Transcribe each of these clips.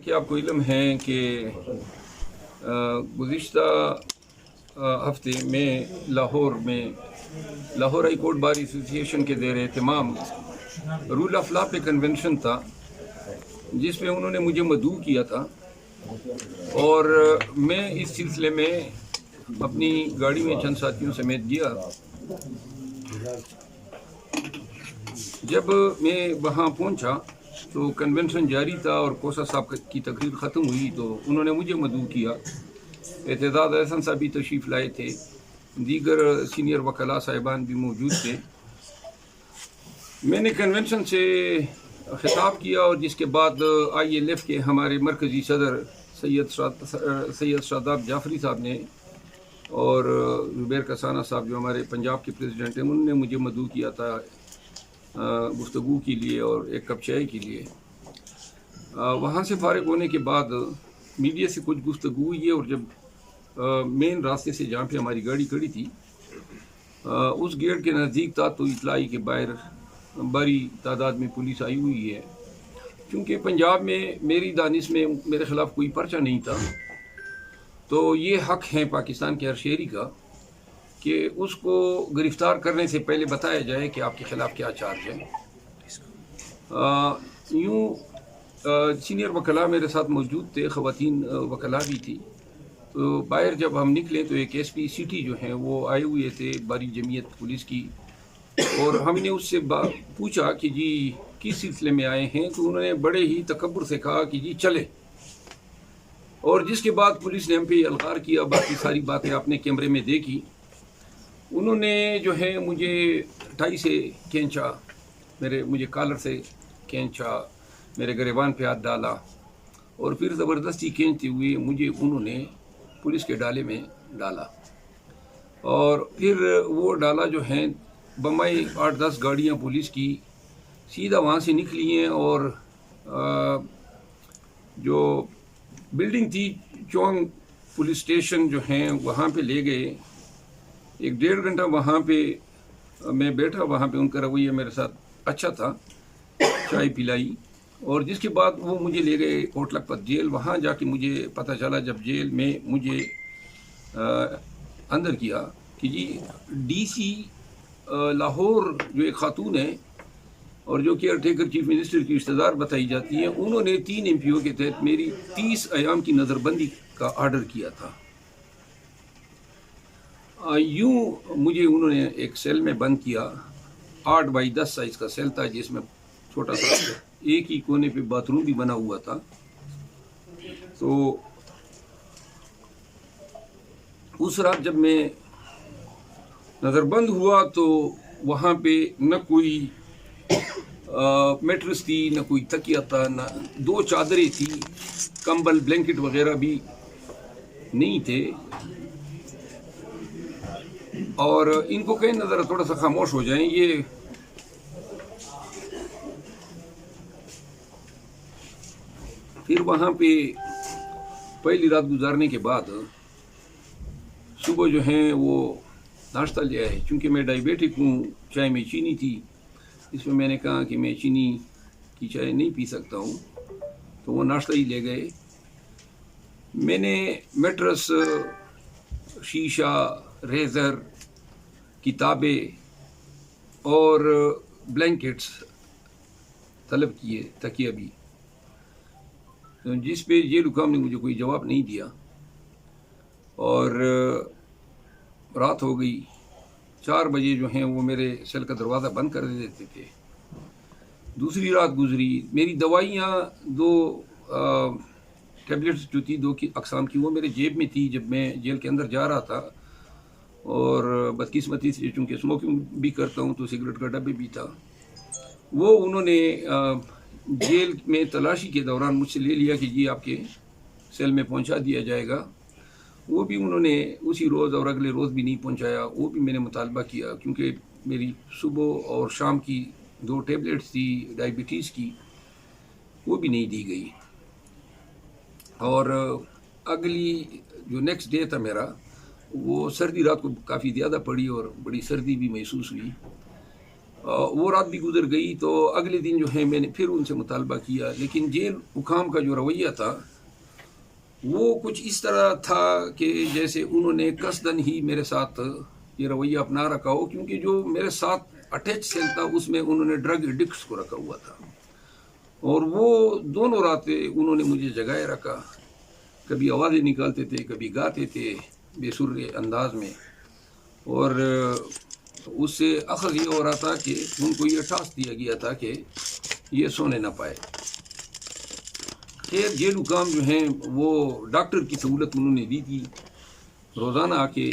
کہ آپ کو علم ہے کہ گزشتہ ہفتے میں لاہور ہائی کورٹ بار ایسوسی ایشن کے زیر اہتمام رول آف لا پہ کنونشن تھا، جس میں انہوں نے مجھے مدعو کیا تھا، اور میں اس سلسلے میں اپنی گاڑی میں چند ساتھیوں سمیت گیا۔ جب میں وہاں پہنچا تو کنونشن جاری تھا اور کوسا صاحب کی تقریر ختم ہوئی تو انہوں نے مجھے مدعو کیا۔ اعتزاز احسن صاحب بھی تشریف لائے تھے، دیگر سینئر وکلاء صاحبان بھی موجود تھے۔ میں نے کنونشن سے خطاب کیا، اور جس کے بعد ILF کے ہمارے مرکزی صدر سید شاداب جعفری صاحب نے اور زبیر کسانہ صاحب جو ہمارے پنجاب کے پریزیڈنٹ ہیں، انہوں نے مجھے مدعو کیا تھا گفتگو کے لیے اور ایک کپ چائے کے لیے۔ وہاں سے فارغ ہونے کے بعد میڈیا سے کچھ گفتگو ہوئی ہے، اور جب مین راستے سے جہاں پہ ہماری گاڑی کھڑی تھی اس گیٹ کے نزدیک تھا تو اطلاع آئی کہ باہر بڑی تعداد میں پولیس آئی ہوئی ہے۔ چونکہ پنجاب میں میری دانش میں میرے خلاف کوئی پرچہ نہیں تھا، تو یہ حق ہے پاکستان کے ہر شہری کا کہ اس کو گرفتار کرنے سے پہلے بتایا جائے کہ آپ کے خلاف کیا چارج ہے۔ یوں سینئر وکلاء میرے ساتھ موجود تھے، خواتین وکلاء بھی تھی۔ تو باہر جب ہم نکلے تو ایک SP سٹی جو ہیں وہ آئے ہوئے تھے باری جمعیت پولیس کی، اور ہم نے اس سے پوچھا کہ جی کس سلسلے میں آئے ہیں، تو انہوں نے بڑے ہی تکبر سے کہا کہ جی چلے، اور جس کے بعد پولیس نے ہم پہ الغار کیا۔ باقی ساری باتیں آپ نے کیمرے میں دیکھی۔ انہوں نے جو ہے مجھے ٹائی سے کھینچا، مجھے کالر سے کھینچا، میرے گریبان پہ ہاتھ ڈالا، اور پھر زبردستی کھینچتے ہوئے مجھے انہوں نے پولیس کے ڈالے میں ڈالا، اور پھر وہ ڈالا جو ہے بمبئی 8-10 گاڑیاں پولیس کی سیدھا وہاں سے نکلی ہیں، اور جو بلڈنگ تھی چونگ پولیس اسٹیشن جو ہیں وہاں پہ لے گئے۔ 1-1.5 گھنٹہ وہاں پہ میں بیٹھا، وہاں پہ ان کا رویہ میرے ساتھ اچھا تھا، چائے پلائی، اور جس کے بعد وہ مجھے لے گئے کوٹ لکھپت جیل۔ وہاں جا کے مجھے پتہ چلا جب جیل میں مجھے اندر کیا کہ جی DC لاہور جو ایک خاتون ہے اور جو کیئر ٹیکر چیف منسٹر کی رشتہ دار بتائی جاتی ہیں، انہوں نے 3 MPO کے تحت میری 30 ایام کی نظر بندی کا آرڈر کیا تھا۔ یوں مجھے انہوں نے ایک سیل میں بند کیا، 8x10 سائز کا سیل تھا، جس میں چھوٹا سا ایک ہی کونے پہ باتھ روم بھی بنا ہوا تھا۔ تو اس رات جب میں نظر بند ہوا تو وہاں پہ نہ کوئی میٹرس تھی، نہ کوئی تکیہ تھا، نہ 2 چادریں تھی، کمبل بلینکٹ وغیرہ بھی نہیں تھے۔ اور ان کو کہیں نظر تھوڑا سا خاموش ہو جائیں۔ یہ پھر وہاں پہ پہلی رات گزارنے کے بعد صبح جو ہیں وہ ناشتہ لے آئے۔ چونکہ میں ڈائبیٹک ہوں، چائے میں چینی تھی، اس میں نے کہا کہ میں چینی کی چائے نہیں پی سکتا ہوں، تو وہ ناشتہ ہی لے گئے۔ میں نے میٹرس، شیشہ، ریزر، کتابیں اور بلینکٹس طلب کیے، تکیہ بھی، جس پہ جیل حکام نے مجھے کوئی جواب نہیں دیا، اور رات ہو گئی۔ 4 بجے جو ہیں وہ میرے سیل کا دروازہ بند کر دیتے تھے۔ دوسری رات گزری، میری دوائیاں 2 ٹیبلٹس جو تھی 2 کی اقسام کی، وہ میرے جیب میں تھی جب میں جیل کے اندر جا رہا تھا، اور بدقسمتی سے چونکہ اسموکنگ بھی کرتا ہوں تو سگریٹ کا ڈبے بھی تھا، وہ انہوں نے جیل میں تلاشی کے دوران مجھ سے لے لیا کہ جی آپ کے سیل میں پہنچا دیا جائے گا۔ وہ بھی انہوں نے اسی روز اور اگلے روز بھی نہیں پہنچایا۔ وہ بھی میں نے مطالبہ کیا، کیونکہ میری صبح اور شام کی 2 ٹیبلٹس تھی ڈائبٹیز کی، وہ بھی نہیں دی گئی۔ اور اگلی جو نیکسٹ ڈے تھا میرا، وہ سردی رات کو کافی زیادہ پڑی اور بڑی سردی بھی محسوس ہوئی۔ وہ رات بھی گزر گئی تو اگلے دن جو ہے میں نے پھر ان سے مطالبہ کیا، لیکن جیل حکام کا جو رویہ تھا وہ کچھ اس طرح تھا کہ جیسے انہوں نے قصداً ہی میرے ساتھ یہ رویہ اپنا رکھا ہو، کیونکہ جو میرے ساتھ اٹیچ سیل تھا اس میں انہوں نے ڈرگ ایڈکٹس کو رکھا ہوا تھا، اور وہ دونوں راتیں انہوں نے مجھے جگائے رکھا، کبھی آوازیں نکالتے تھے، کبھی گاتے تھے بے سر انداز میں، اور اس سے اخذ یہ ہو رہا تھا کہ ان کو یہ ٹاسک دیا گیا تھا کہ یہ سونے نہ پائے۔ خیر جیل حکام جو ہیں وہ ڈاکٹر کی سہولت انہوں نے دی تھی، روزانہ آ کے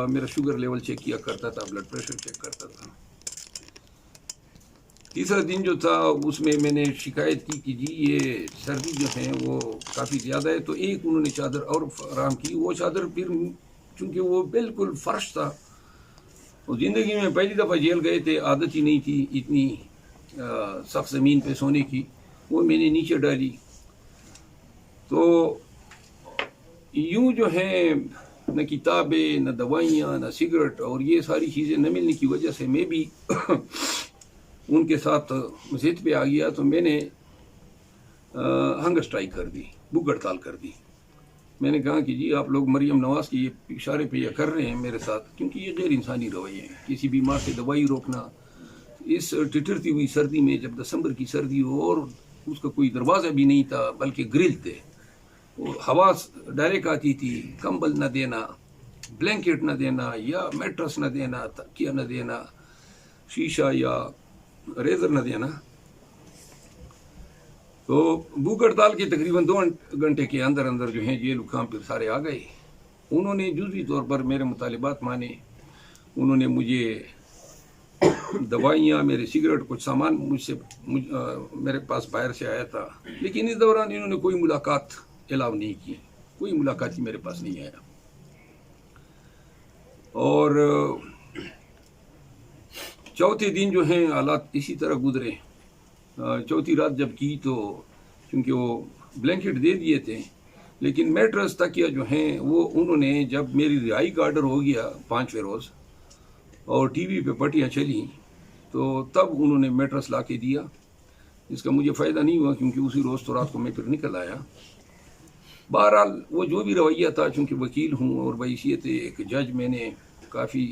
میرا شوگر لیول چیک کیا کرتا تھا، بلڈ پریشر چیک کرتا تھا۔ تیسرا دن جو تھا اس میں نے شکایت کی کہ جی یہ سردی جو ہے وہ کافی زیادہ ہے، تو ایک انہوں نے چادر اور فراہم کی، وہ چادر پھر چونکہ وہ بالکل فرش تھا، وہ زندگی میں پہلی دفعہ جیل گئے تھے، عادت ہی نہیں تھی اتنی سخت زمین پہ سونے کی، وہ میں نے نیچے ڈالی۔ تو یوں جو ہے نہ کتابیں، نہ دوائیاں، نہ سگریٹ، اور یہ ساری چیزیں نہ ملنے کی وجہ سے میں بھی ان کے ساتھ ضد پہ آ گیا، تو میں نے ہنگر اسٹرائک کر دی، بھوک ہڑتال کر دی۔ میں نے کہا کہ جی آپ لوگ مریم نواز کی یہ اشارے پہ یہ کر رہے ہیں میرے ساتھ، کیونکہ یہ غیر انسانی رویے ہیں، کسی بیمار سے دوائی روکنا اس ٹٹرتی ہوئی سردی میں، جب دسمبر کی سردی ہو اور اس کا کوئی دروازہ بھی نہیں تھا بلکہ گرل تھے، ہوا ڈائریکٹ آتی تھی، کمبل نہ دینا، بلینکٹ نہ دینا، یا میٹرس نہ دینا، تکیہ نہ دینا، شیشہ یا ریزر نہ دینا۔ تو بھوک ہڑتال کے تقریباً 2 گھنٹے کے اندر اندر جو ہیں جیل حکام پھر سارے آ گئے، انہوں نے جزوی طور پر میرے مطالبات مانے، انہوں نے مجھے دوائیاں، میرے سگریٹ، کچھ سامان میرے پاس باہر سے آیا تھا، لیکن اس دوران انہوں نے کوئی ملاقات الاؤ نہیں کی، کوئی ملاقات ہی میرے پاس نہیں آیا۔ اور چوتھے دن جو ہیں حالات اسی طرح گزرے۔ چوتھی رات جب کی تو چونکہ وہ بلینکٹ دے دیے تھے، لیکن میٹرس تکیہ جو ہیں وہ انہوں نے، جب میری رہائی کا آرڈر ہو گیا 5ویں روز اور ٹی وی پہ پٹیاں چلیں، تو تب انہوں نے میٹرس لا کے دیا، جس کا مجھے فائدہ نہیں ہوا کیونکہ اسی روز تو رات کو میں پھر نکل آیا۔ بہرحال وہ جو بھی رویہ تھا، چونکہ وکیل ہوں اور بحیثیت ایک جج میں نے کافی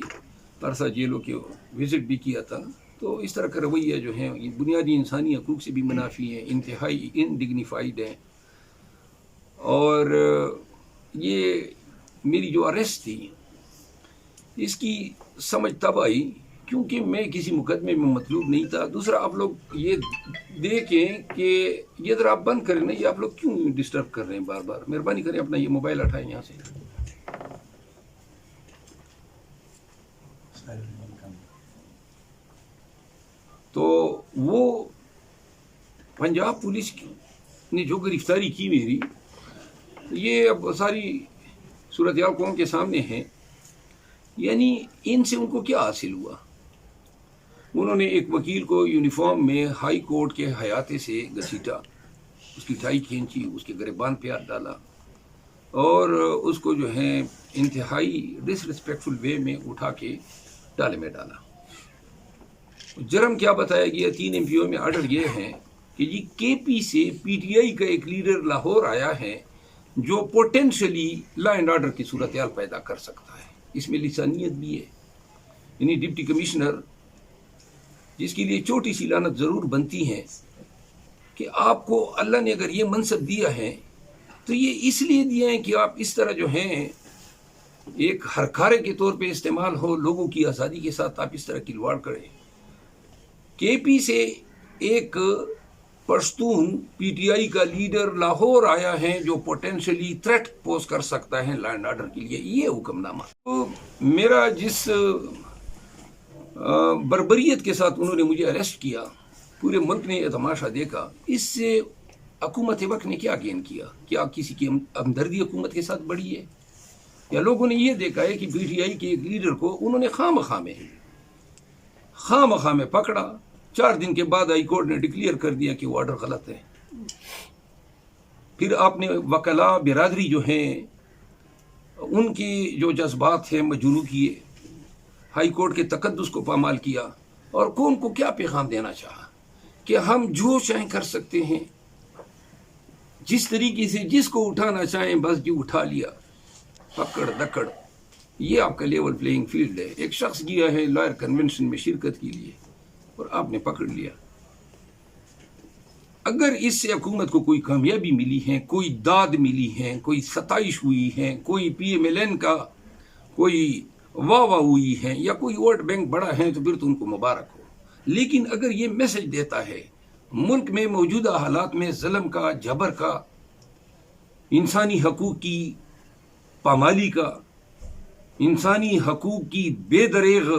عرصہ جیلوں کے وزٹ بھی کیا تھا، تو اس طرح کا رویہ جو ہے یہ بنیادی انسانی حقوق سے بھی منافی ہیں، انتہائی انڈگنیفائیڈ ہیں۔ اور یہ میری جو اریسٹ تھی اس کی سمجھ تب آئی کیونکہ میں کسی مقدمے میں مطلوب نہیں تھا۔ دوسرا، آپ لوگ یہ دیکھیں کہ یہ ذرا آپ بند کریں نا، یہ آپ لوگ کیوں ڈسٹرب کر رہے ہیں بار بار، مہربانی کریں اپنا یہ موبائل ہٹائیں یہاں سے۔ تو وہ پنجاب پولیس نے جو گرفتاری کی میری، یہ اب ساری صورتحال قوم کے سامنے ہے۔ یعنی ان سے ان کو کیا حاصل ہوا؟ انہوں نے ایک وکیل کو یونیفارم میں ہائی کورٹ کے احاطے سے گھسیٹا، اس کی ٹائی کھینچی، اس کے گریبان پہ ہاتھ ڈالا، اور اس کو جو ہے انتہائی ڈس ریسپیکٹفل وے میں اٹھا کے ڈالے میں ڈالا۔ جرم کیا بتایا گیا 3 MPO میں آرڈر یہ ہیں کہ جی کے پی سے پی ٹی آئی کا ایک لیڈر لاہور آیا ہے جو پوٹینشلی لا اینڈ آرڈر کی صورتحال پیدا کر سکتا ہے، اس میں لسانیت بھی ہے۔ یعنی ڈپٹی کمشنر، جس کے لیے چھوٹی سی لعنت ضرور بنتی ہے کہ آپ کو اللہ نے اگر یہ منصب دیا ہے تو یہ اس لیے دیا ہے کہ آپ اس طرح جو ہیں ایک ہرکارے کے طور پہ استعمال ہو، لوگوں کی آزادی کے ساتھ آپ اس طرح کھلواڑ کریں۔ کے پی سے ایک پشتون پی ٹی آئی کا لیڈر لاہور آیا ہے جو پوٹینشلی تھریٹ پوز کر سکتا ہے لا اینڈ آرڈر کے لیے، یہ حکم نامہ۔ تو میرا جس بربریت کے ساتھ انہوں نے مجھے اریسٹ کیا، پورے ملک نے یہ تماشا دیکھا، اس سے حکومت وقت نے کیا گین کیا؟ کیا کسی کی ہمدردی حکومت کے ساتھ بڑھی ہے؟ یا لوگوں نے یہ دیکھا ہے کہ پی ٹی آئی کے ایک لیڈر کو انہوں نے خواہ مخواہ میں پکڑا، 4 دن کے بعد ہائی کورٹ نے ڈکلیئر کر دیا کہ وہ آرڈر غلط ہے۔ پھر آپ نے وکلاء برادری جو ہیں ان کی جو جذبات ہیں مجروح کیے، ہائی کورٹ کے تقدس کو پامال کیا، اور کون کو کیا پیغام دینا چاہا کہ ہم جو چاہیں کر سکتے ہیں، جس طریقے سے جس کو اٹھانا چاہیں بس جو اٹھا لیا، پکڑ دکڑ. یہ آپ کا لیول پلینگ فیلڈ ہے. ایک شخص گیا ہے لائر کنونشن میں شرکت کے لیے اور آپ نے پکڑ لیا. اگر اس سے حکومت کو کوئی کامیابی ملی ہے، کوئی داد ملی ہے، کوئی ستائش ہوئی ہے، کوئی پی ایم ایل این کا کوئی واہ واہ ہوئی ہے، یا کوئی ووٹ بینک بڑا ہے، تو پھر تو ان کو مبارک ہو. لیکن اگر یہ میسج دیتا ہے ملک میں موجودہ حالات میں ظلم کا، جبر کا، انسانی حقوق کی پامالی کا، انسانی حقوق کی بے دریغ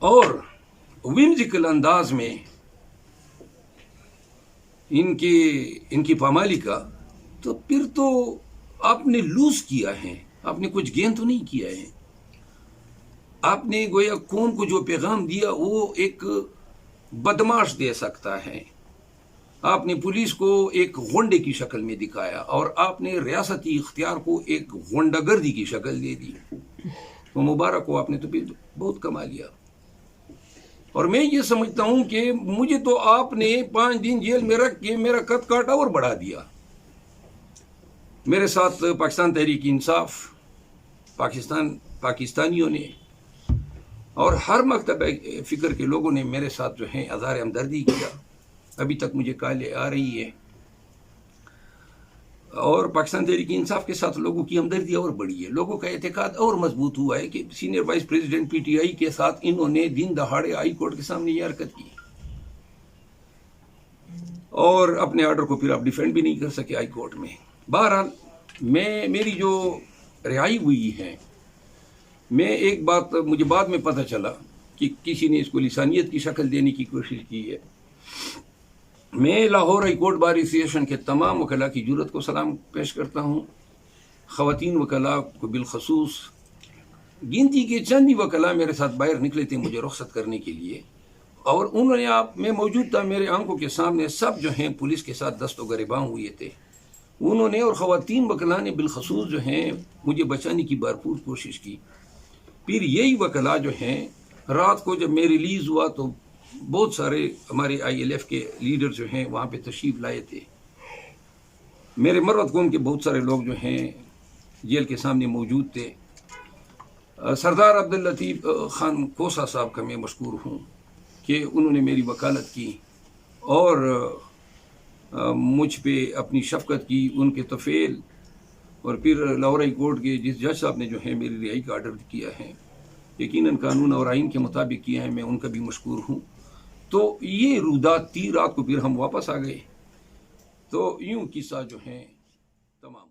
اور ومزیکل انداز میں ان کی پامالی کا، تو پھر تو آپ نے لوز کیا ہے. آپ نے کچھ گین تو نہیں کیا ہے. آپ نے گویا قوم کو جو پیغام دیا وہ ایک بدماش دے سکتا ہے. آپ نے پولیس کو ایک غنڈے کی شکل میں دکھایا، اور آپ نے ریاستی اختیار کو ایک غنڈہ گردی کی شکل دے دی. تو مبارک ہو، آپ نے تو پھر بہت کما لیا. اور میں یہ سمجھتا ہوں کہ مجھے تو آپ نے 5 دن جیل میں رکھ کے میرا قد کاٹا اور بڑھا دیا. میرے ساتھ پاکستان تحریک انصاف، پاکستانیوں نے اور ہر مکتب فکر کے لوگوں نے میرے ساتھ جو ہے اظہار ہمدردی کیا. ابھی تک مجھے کالیں آ رہی ہے، اور پاکستان تحریک انصاف کے ساتھ لوگوں کی ہمدردی اور بڑھی ہے. لوگوں کا اعتقاد اور مضبوط ہوا ہے کہ senior vice president P T I کے ساتھ انہوں نے دن دہاڑے ہائی کورٹ کے سامنے یہ حرکت کی، اور اپنے آرڈر کو پھر آپ ڈیفینڈ بھی نہیں کر سکے ہائی کورٹ میں. بہرحال میری جو رہائی ہوئی ہے، میں ایک بات مجھے بعد میں پتہ چلا کہ کسی نے اس کو لسانیت کی شکل دینے کی کوشش کی ہے. میں لاہور ہائی کورٹ بار ایسوسی ایشن کے تمام وکلاء کی جرات کو سلام پیش کرتا ہوں. خواتین وکلاء کو بالخصوص، گنتی کے چند ہی وکلاء میرے ساتھ باہر نکلے تھے مجھے رخصت کرنے کے لیے، اور انہوں نے میں موجود تھا، میرے آنکھوں کے سامنے سب جو ہیں پولیس کے ساتھ دست و گریباں ہوئے تھے. انہوں نے اور خواتین وکلاء نے بالخصوص جو ہیں مجھے بچانے کی بھرپور کوشش کی. پھر یہی وکلاء جو ہیں رات کو جب میں ریلیز ہوا تو بہت سارے ہمارے آئی ایل ایف کے لیڈر جو ہیں وہاں پہ تشریف لائے تھے. میرے مروت قوم کے بہت سارے لوگ جو ہیں جیل کے سامنے موجود تھے. سردار عبداللطیف خان کوسا صاحب کا میں مشکور ہوں کہ انہوں نے میری وکالت کی اور مجھ پہ اپنی شفقت کی. ان کے طفیل اور پھر لاہور ہائی کورٹ کے جس جج صاحب نے جو ہے میری رہائی کا آرڈر کیا ہے، یقیناً قانون اور آئین کے مطابق کیا ہے، میں ان کا بھی مشکور ہوں. تو یہ رودات تھی. رات کو پھر ہم واپس آ گئے. تو یوں قصہ جو ہیں تمام